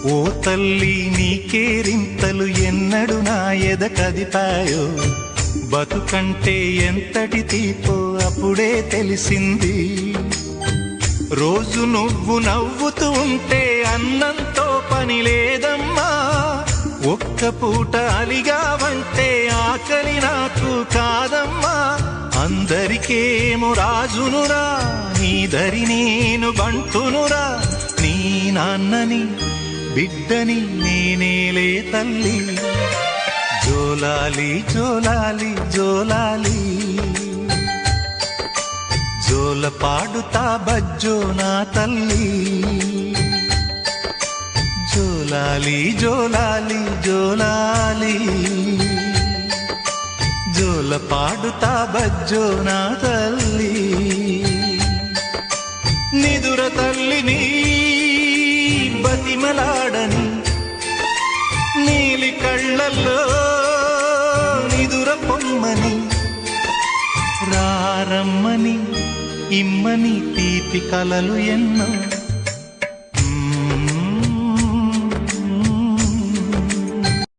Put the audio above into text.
ఓ తల్లి నీ కేరింతలు ఎన్నడు నా ఎద కదిపాయో, బతుకంటే ఎంతటి తీపో అప్పుడే తెలిసింది. రోజు నువ్వు నవ్వుతూ ఉంటే అన్నంతో పని లేదమ్మా, ఒక్క పూట అలిగావంటే ఆకలి నాకు కాదమ్మా. అందరికేమో రాజునురా, నీ దరి నేను బంటునురా, నీ నాన్నని బిడ్డని నేనేలే తల్లి. జోలాలి జోలాలి జోలాలి, జోల పాడుతా బజ్జో నా తల్లి. జోలాలి జోలాలి జోలాలి, జోల పాడుతా బజ్జో నా తల్లి. నిదుర తల్లిని బతిమలాడని, నీలి కళ్ళల్లో నిదుర పొమ్మని, రారమ్మని ఇమ్మని తీపి కలలు ఎన్నో